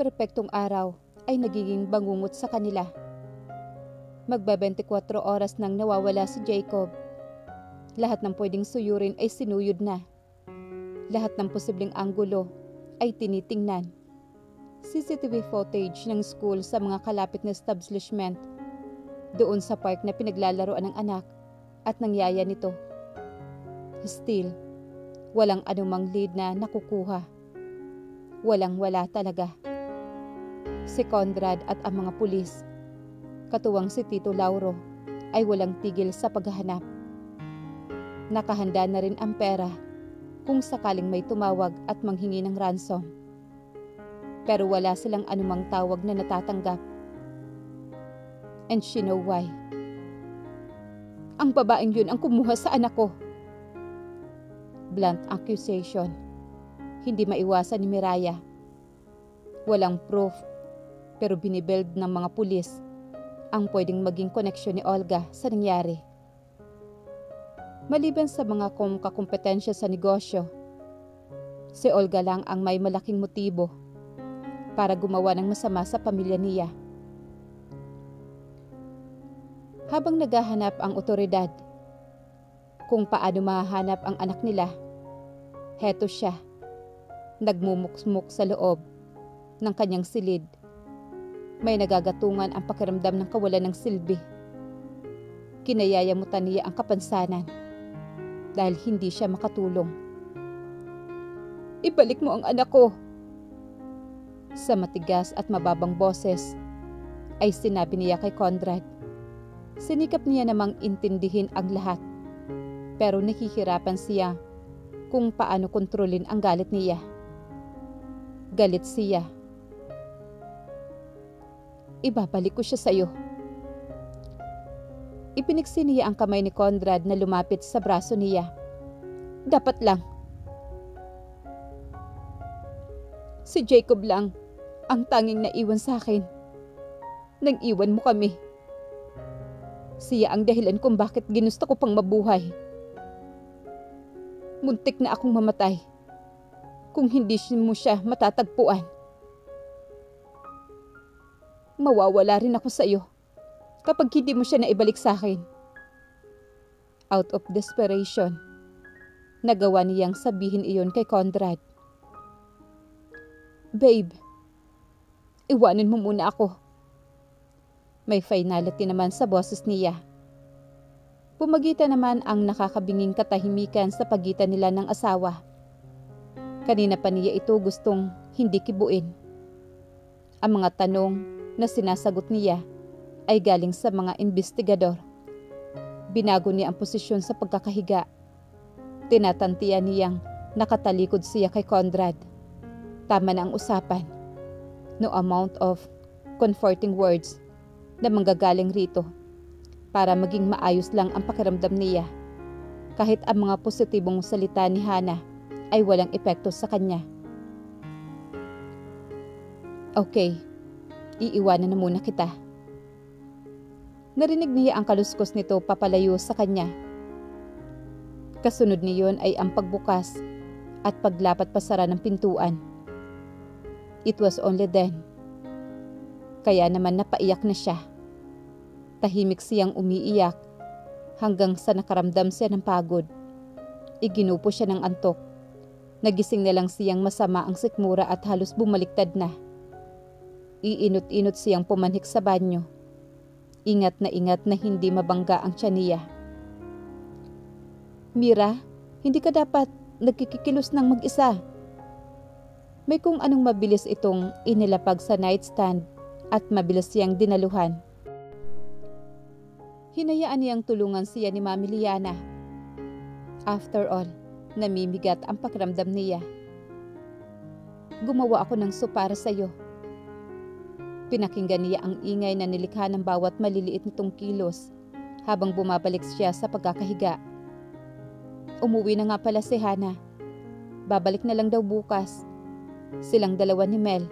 perpektong araw ay nagiging bangungot sa kanila. Magbe-24 oras nang nawawala si Jacob. Lahat ng pwedeng suyurin ay sinuyod na. Lahat ng posibleng anggulo ay tinitingnan. CCTV footage ng school sa mga kalapit na establishment. Doon sa park na pinaglalaroan ng anak at ng yaya nito. Still, walang anumang lead na nakukuha. Walang-wala talaga. Si Conrad at ang mga pulis, katuwang si Tito Lauro, ay walang tigil sa paghahanap. Nakahanda na rin ang pera kung sakaling may tumawag at manghingi ng ransom. Pero wala silang anumang tawag na natatanggap. And she know why. Ang babaeng yun ang kumuha sa anak ko. Blunt accusation. Hindi maiwasan ni Miraya. Walang proof, pero binibuild ng mga pulis ang pwedeng maging koneksyon ni Olga sa nangyari. Maliban sa mga kakumpetensya sa negosyo, si Olga lang ang may malaking motibo para gumawa ng masama sa pamilya niya. Habang naghahanap ang otoridad kung paano mahahanap ang anak nila, heto siya, nagmumuksmuk sa loob ng kanyang silid. May nagagatungan ang pakiramdam ng kawalan ng silbi. Kinayayamutan niya ang kapansanan dahil hindi siya makatulong. Ibalik mo ang anak ko! Sa matigas at mababang boses ay sinabi niya kay Conrad. Sinikap niya namang intindihin ang lahat, pero nahihirapan siya kung paano kontrolin ang galit niya. Galit siya. Ibabalik ko siya sa iyo. Ipiniksi niya ang kamay ni Conrad na lumapit sa braso niya. Dapat lang. Si Jacob lang ang tanging naiwan sa akin. Nang iwan mo kami. Siya ang dahilan kung bakit ginusto ko pang mabuhay. Muntik na akong mamatay kung hindi mo siya matatagpuan. Mawawala rin ako sa iyo kapag hindi mo siya naibalik sa akin. Out of desperation, nagawa niyang sabihin iyon kay Conrad. Babe, iwanan mo muna ako. May finality naman sa boses niya. Pumagitan naman ang nakakabinging katahimikan sa pagitan nila ng asawa. Kanina pa niya ito gustong hindi kibuin. Ang mga tanong na sinasagot niya ay galing sa mga investigador. Binago niya ang posisyon sa pagkakahiga. Tinatantiyan niyang nakatalikod siya kay Conrad. Tama na ang usapan. No amount of comforting words na manggagaling rito para maging maayos lang ang pakiramdam niya. Kahit ang mga positibong salita ni Hana ay walang epekto sa kanya. Okay, iiwanan na muna kita. Narinig niya ang kaluskos nito papalayo sa kanya. Kasunod niyon ay ang pagbukas at paglapat pasara ng pintuan. It was only then. Kaya naman napaiyak na siya. Tahimik siyang umiiyak hanggang sa nakaramdam siya ng pagod. Iginupo siya ng antok. Nagising na lang siyang masama ang sikmura at halos bumaliktad na. Iinot-inot siyang pumanhik sa banyo. Ingat na hindi mabangga ang tiyan niya. Mira, hindi ka dapat nagkikikilos ng mag-isa. May kung anong mabilis itong inilapag sa nightstand at mabilis siyang dinaluhan. Hinayaan niyang tulungan siya ni Mami Liana. After all, namimigat ang pakiramdam niya. Gumawa ako ng soup para sa iyo. Pinakinggan niya ang ingay na nilikha ng bawat maliliit nitong kilos habang bumabalik siya sa pagkakahiga. Umuwi na nga pala si Hana. Babalik na lang daw bukas. Silang dalawa ni Mel.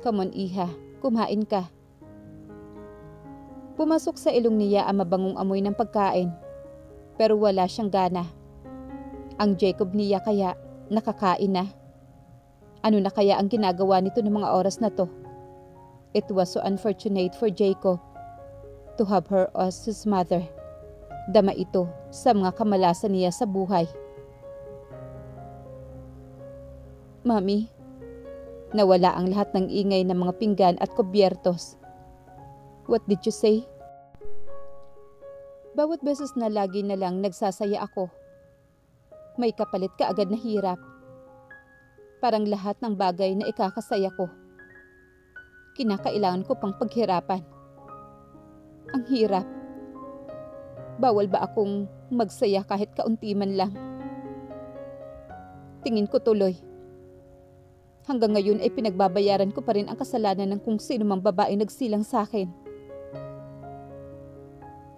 Come on, Iha, kumain ka. Pumasok sa ilong niya ang mabangong amoy ng pagkain, pero wala siyang gana. Ang Jacob niya kaya nakakain na? Ano na kaya ang ginagawa nito ng mga oras na to? It was so unfortunate for Jacob to have her as his mother. Dama ito sa mga kamalasan niya sa buhay. Mami, nawala ang lahat ng ingay ng mga pinggan at kubyertos. What did you say? Bawat beses na lagi na lang nagsasaya ako, may kapalit ka agad na hirap. Parang lahat ng bagay na ikakasaya ko, kinakailangan ko pang paghirapan. Ang hirap. Bawal ba akong magsaya kahit kaunti man lang? Tingin ko tuloy. Hanggang ngayon ay pinagbabayaran ko pa rin ang kasalanan ng kung sino mang babae nagsilang sa akin.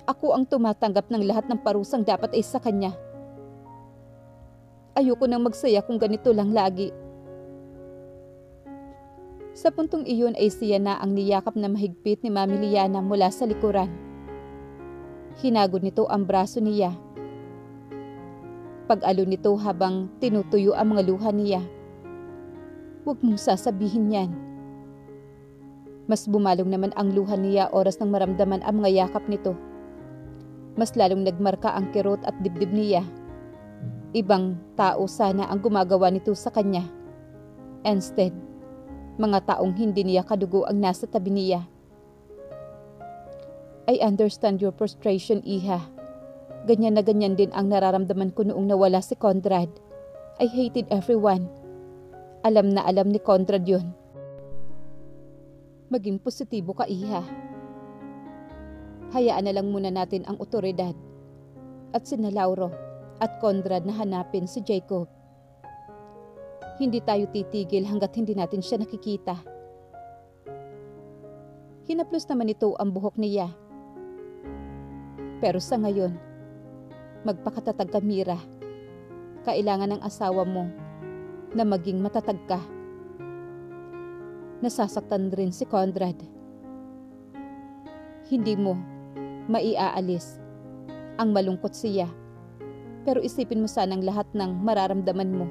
Ako ang tumatanggap ng lahat ng parusang dapat ay sa kanya. Ayoko nang magsaya kung ganito lang lagi. Sa puntong iyon ay siya na ang niyakap na mahigpit ni Mami Liana mula sa likuran. Hinagod nito ang braso niya. Pag-alo nito habang tinutuyo ang mga luha niya. Huwag mong sasabihin yan. Mas bumalong naman ang luha niya oras nang maramdaman ang mga yakap nito. Mas lalong nagmarka ang kirot at dibdib niya. Ibang tao sana ang gumagawa nito sa kanya. Instead, mga taong hindi niya kadugo ang nasa tabi niya. I understand your frustration, Iha. Ganyan na ganyan din ang nararamdaman ko noong nawala si Conrad. I hated everyone. Alam na alam ni Conrad yun. Maging positibo ka, Iha. Hayaan na lang muna natin ang otoridad at sina Lauro at Conrad na hanapin si Jacob. Hindi tayo titigil hanggat hindi natin siya nakikita. Hinaplos naman ito ang buhok niya. Pero sa ngayon, magpakatatag ka, Mira. Kailangan ng asawa mo na maging matatag ka. Nasasaktan rin si Conrad. Hindi mo maiaalis ang malungkot siya. Pero isipin mo sanang lahat ng mararamdaman mo.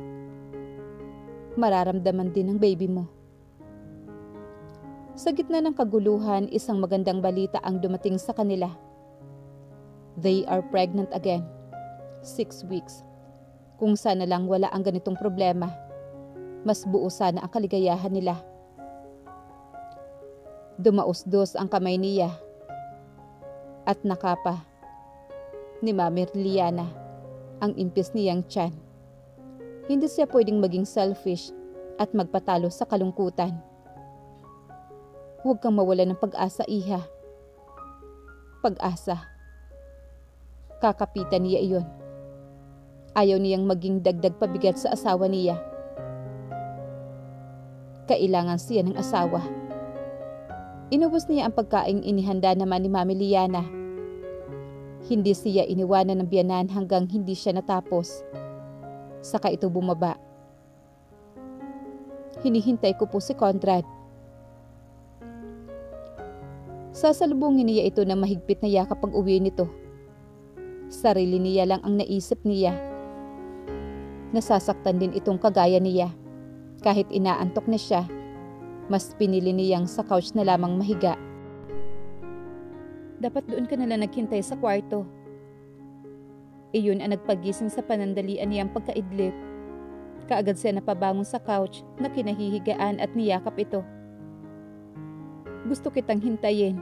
Mararamdaman din ng baby mo. Sa gitna ng kaguluhan, isang magandang balita ang dumating sa kanila. They are pregnant again. 6 weeks. Kung sana lang wala ang ganitong problema, mas buo sana ang kaligayahan nila. Dumausdos ang kamay niya at nakapa ni Mami Liana ang impis niyang tiyan. Hindi siya pwedeng maging selfish at magpatalo sa kalungkutan. Huwag kang mawala ng pag-asa, Iha. Pag-asa. Kakapitan niya iyon. Ayaw niyang maging dagdag pabigat sa asawa niya. Kailangan siya ng asawa. Inubos niya ang pagkaing inihanda naman ni Mami Liana. Hindi siya iniwanan ng biyanan hanggang hindi siya natapos. Saka ito bumaba. Hinihintay ko po si Conrad. Sasalubungin niya ito ng mahigpit na yakap pag uwi nito. Sarili niya lang ang naisip niya. Nasasaktan din itong kagaya niya. Kahit inaantok na siya, mas pinili niyang sa couch na lamang mahiga. Dapat doon ka nalang naghintay sa kwarto. Iyon ang nagpagising sa panandalian niyang pagkaidlip. Kaagad siya napabangon sa couch na kinahihigaan at niyakap ito. Gusto kitang hintayin.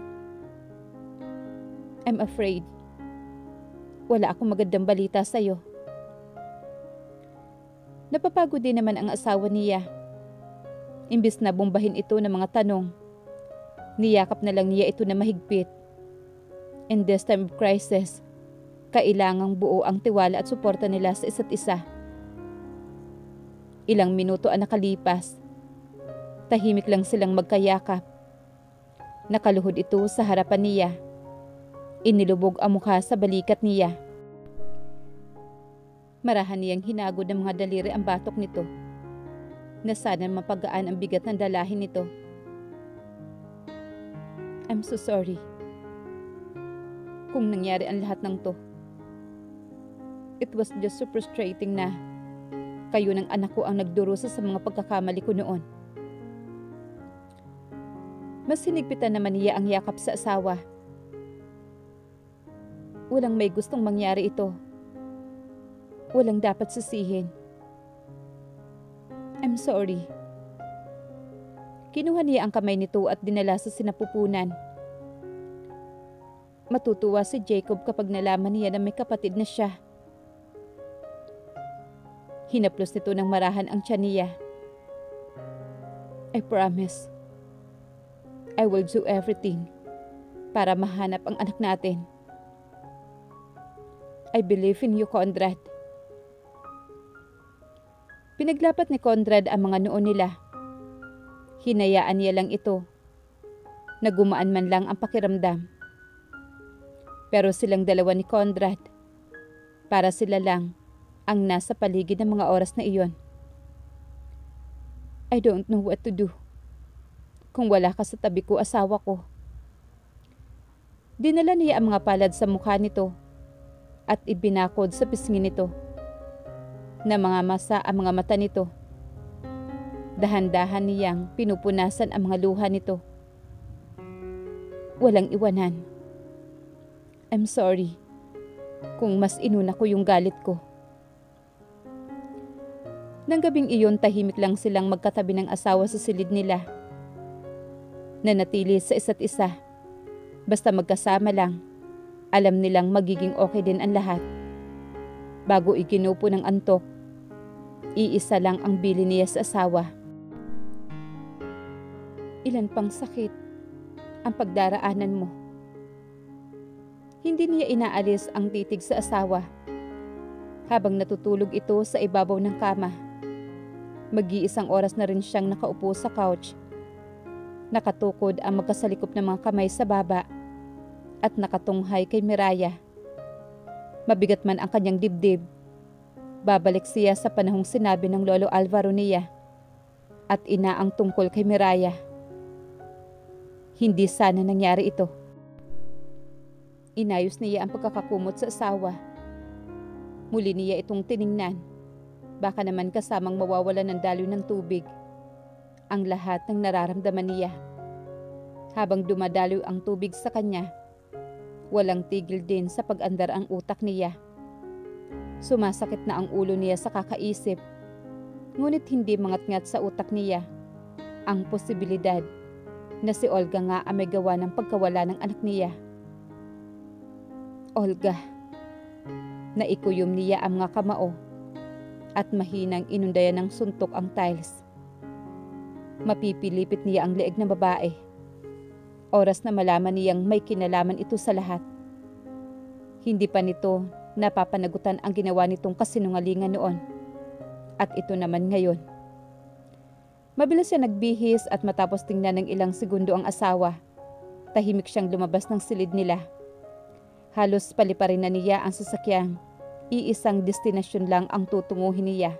I'm afraid. Wala akong magandang balita sa'yo. Napapagod din naman ang asawa niya. Imbis na bombahin ito ng mga tanong, niyakap na lang niya ito na mahigpit. In this time of crisis, kailangang buo ang tiwala at suporta nila sa isa't isa. Ilang minuto ang nakalipas. Tahimik lang silang magkayakap. Nakaluhod ito sa harapan niya. Inilubog ang mukha sa balikat niya. Marahan niyang hinagod ng mga daliri ang batok nito, na sana mapagaan ang bigat ng dalahin nito. I'm so sorry. Kung nangyari ang lahat ng to. It was just so frustrating na kayo ng anak ko ang nagdurusa sa mga pagkakamali ko noon. Mas hinigpitan naman niya ang yakap sa asawa. Walang may gustong mangyari ito. Walang dapat sisihin. I'm sorry. Kinuha niya ang kamay nito at dinala sa sinapupunan. Matutuwa si Jacob kapag nalaman niya na may kapatid na siya. Hinaplos nito ng marahan ang tiyan niya. I promise, I will do everything para mahanap ang anak natin. I believe in you, Conrad. Pinaglapat ni Conrad ang mga noo nila. Hinayaan niya lang ito. Nagumaan man lang ang pakiramdam. Pero silang dalawa ni Conrad, para sila lang ang nasa paligid ng mga oras na iyon. I don't know what to do. Kung wala ka sa tabi ko, asawa ko. Dinala niya ang mga palad sa mukha nito at ibinakod sa pisngi nito. Na mga masa ang mga mata nito. Dahan-dahan niyang pinupunasan ang mga luha nito. Walang iwanan. I'm sorry kung mas inuna ko yung galit ko. Nang gabing iyon, tahimik lang silang magkatabi ng asawa sa silid nila. Nanatili sa isa't isa. Basta magkasama lang, alam nilang magiging okay din ang lahat. Bago iginupo ng antok, iisa lang ang bili niya sa asawa. Ilan pang sakit ang pagdaraanan mo? Hindi niya inaalis ang titig sa asawa. Habang natutulog ito sa ibabaw ng kama, mag-iisang oras na rin siyang nakaupo sa couch. Nakatukod ang magkasalikop ng mga kamay sa baba at nakatunghay kay Miraya. Mabigat man ang kanyang dibdib, babalik siya sa panahong sinabi ng Lolo Alvaro niya at ina ang tungkol kay Miraya. Hindi sana nangyari ito. Inayos niya ang pagkakakumot sa asawa. Muli niya itong tiningnan. Baka naman kasamang mawawala ng daloy ng tubig. Ang lahat ng nararamdaman niya. Habang dumadaloy ang tubig sa kanya, walang tigil din sa pag-andar ang utak niya. Sumasakit na ang ulo niya sa kakaisip. Ngunit hindi mangat-ngat sa utak niya ang posibilidad na si Olga nga ang may gawa ng pagkawala ng anak niya. Olga. Naikuyom niya ang mga kamao at mahinang inundayan ng suntok ang tiles. Mapipilipit niya ang leeg ng babae. Oras na malaman niyang may kinalaman ito sa lahat. Hindi pa nito napapanagutan ang ginawa nitong kasinungalingan noon. At ito naman ngayon. Mabilis siya nagbihis at matapos tingnan ng ilang segundo ang asawa, tahimik siyang lumabas ng silid nila. Halos paliparin na niya ang sasakyang. Iisang destinasyon lang ang tutunguhin niya.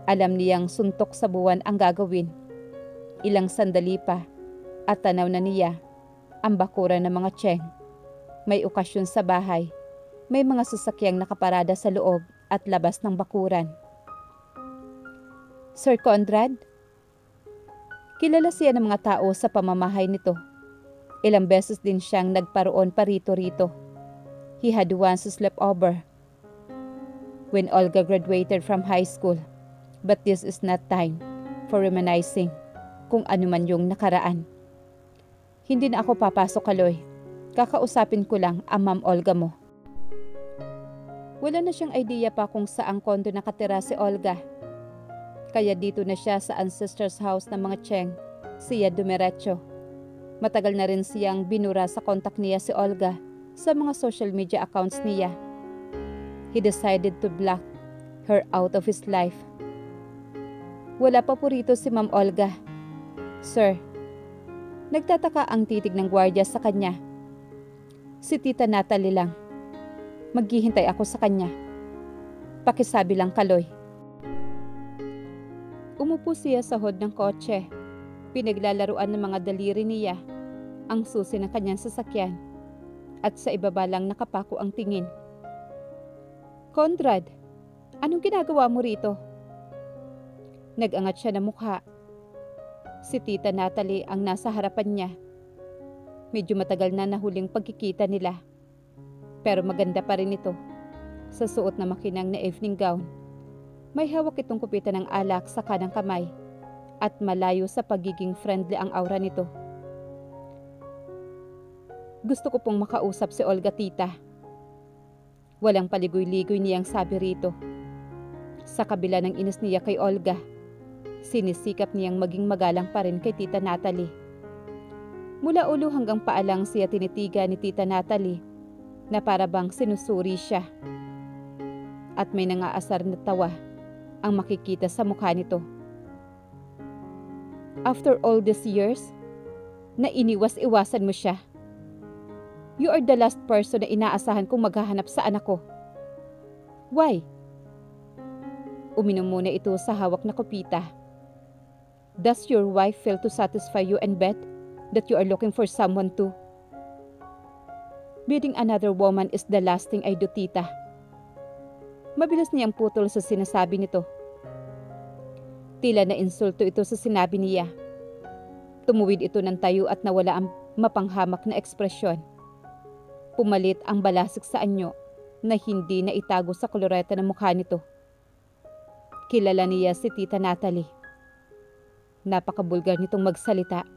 Alam niyang suntok sa buwan ang gagawin. Ilang sandali pa at tanaw na niya ang bakuran ng mga tiyeng. May okasyon sa bahay. May mga sasakyang nakaparada sa loob at labas ng bakuran. Sir Conrad? Kilala siya ng mga tao sa pamamahay nito. Ilang beses din siyang nagparoon parito-rito. He had once slept over when Olga graduated from high school. But this is not time for reminiscing kung ano man yung nakaraan. Hindi na ako papasok, Kaloy. Kakausapin ko lang ang Ma'am Olga mo. Wala na siyang idea pa kung saang kondo nakatira si Olga. Kaya dito na siya sa ancestors house ng mga Cheng, siya dumiretso. Matagal na rin siyang binura sa kontak niya si Olga sa mga social media accounts niya. He decided to block her out of his life. Wala pa po rito si Ma'am Olga. Sir, nagtataka ang titig ng gwardiya sa kanya. Si Tita Natalie lang. Maghihintay ako sa kanya. Pakisabi lang, Kaloy. Umupo siya sa hood ng kotse. Pinaglalaruan ng mga daliri niya ang susi ng kanyang sasakyan. At sa ibaba lang nakapako ang tingin. Conrad, anong ginagawa mo rito? Nag-angat siya ng mukha. Si Tita Natalie ang nasa harapan niya. Medyo matagal na nahuling pagkikita nila. Pero maganda pa rin ito. Sa suot na makinang na evening gown, may hawak itong kupitan ng alak sa kanang kamay at malayo sa pagiging friendly ang aura nito. Gusto ko pong makausap si Olga, tita. Walang paligoy-ligoy niyang sabi rito. Sa kabila ng inis niya kay Olga, sinisikap niyang maging magalang pa rin kay Tita Natalie. Mula ulo hanggang paa lang siya tinitiga ni Tita Natalie na para bang sinusuri siya. At may nangaasar na tawa ang makikita sa mukha nito. After all these years, na iniwas-iwasan mo siya. You are the last person na inaasahan kong maghahanap sa anak ko. Why? Uminom muna ito sa hawak na kopita. Does your wife fail to satisfy you and bet that you are looking for someone too? Beating another woman is the last thing I do, tita. Mabilis niyang putol sa sinasabi nito. Tila na insulto ito sa sinabi niya. Tumuwid ito ng tayo at nawala ang mapanghamak na ekspresyon. Pumalit ang balasik sa anyo na hindi na itago sa koloreta ng mukha nito. Kilala niya si Tita Natalie. Napakabulgar nitong magsalita.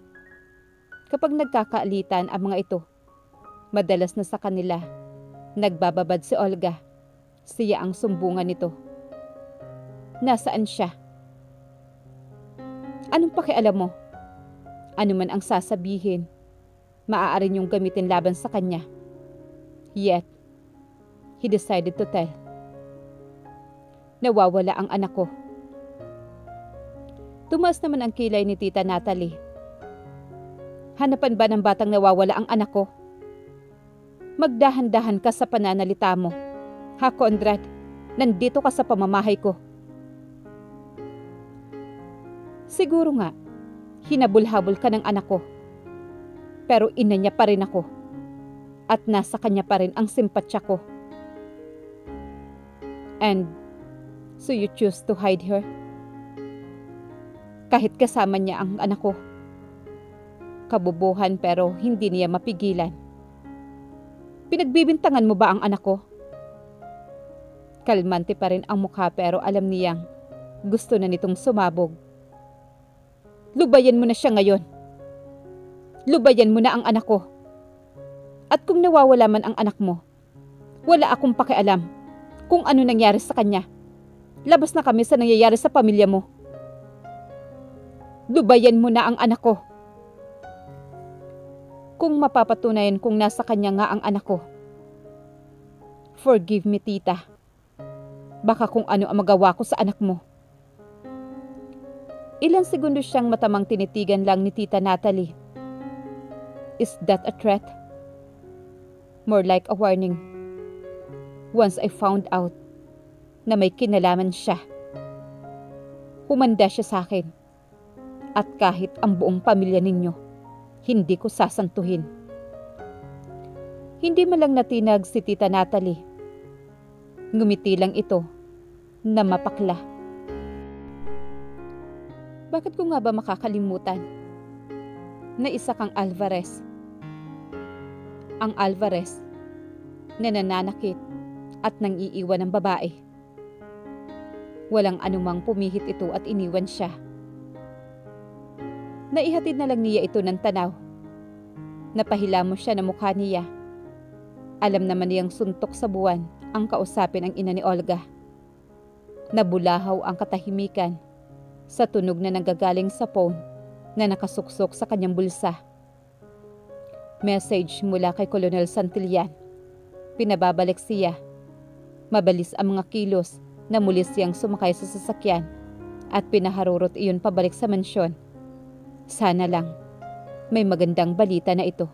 Kapag nagkakaalitan ang mga ito, madalas na sa kanila, nagbababad si Olga. Siya ang sumbungan nito. Nasaan siya? Anong pakialam mo? Ano man ang sasabihin, maaari niyong gamitin laban sa kanya. Yet, he decided to tell. Nawawala ang anak ko. Tumaas naman ang kilay ni Tita Natalie. Hanapan ba ng batang nawawala ang anak ko? Magdahan-dahan ka sa pananalita mo. Ha, Conrad? Nandito ka sa pamamahay ko. Siguro nga, hinabol-habol ka ng anak ko. Pero ina niya pa rin ako. At nasa kanya pa rin ang simpatsya ko. And so you choose to hide her? Kahit kasama niya ang anak ko. Kabubuhan pero hindi niya mapigilan. Pinagbibintangan mo ba ang anak ko? Kalmante pa rin ang mukha pero alam niyang gusto na nitong sumabog. Lubayan mo na siya ngayon. Lubayan mo na ang anak ko. At kung nawawala man ang anak mo, wala akong pakialam kung ano nangyari sa kanya. Labas na kami sa nangyayari sa pamilya mo. Lubayan mo na ang anak ko. Kung mapapatunayan kung nasa kanya nga ang anak ko. Forgive me, tita. Baka kung ano ang magawa ko sa anak mo. Ilang segundo siyang matamang tinitigan lang ni Tita Natalie. Is that a threat? More like a warning. Once I found out na may kinalaman siya, humanda siya sa akin. At kahit ang buong pamilya ninyo, hindi ko sasantuhin. Hindi man lang natinag si Tita Natalie. Ngumiti lang ito na mapakla. Bakit ko nga ba makakalimutan na isa kang Alvarez? Ang Alvarez na nananakit at nang-iiwan ng babae. Walang anumang pumihit ito at iniwan siya. Naihatid na lang niya ito ng tanaw. Napahilamos siya na mukha niya. Alam naman niyang suntok sa buwan ang kausapin ang ina ni Olga. Nabulahaw ang katahimikan sa tunog na nanggagaling sa phone na nakasuksok sa kanyang bulsa. Message mula kay Colonel Santillan. Pinababalik siya. Mabilis ang mga kilos na muli siyang sumakay sa sasakyan at pinaharurot iyon pabalik sa mansyon. Sana lang may magandang balita na ito.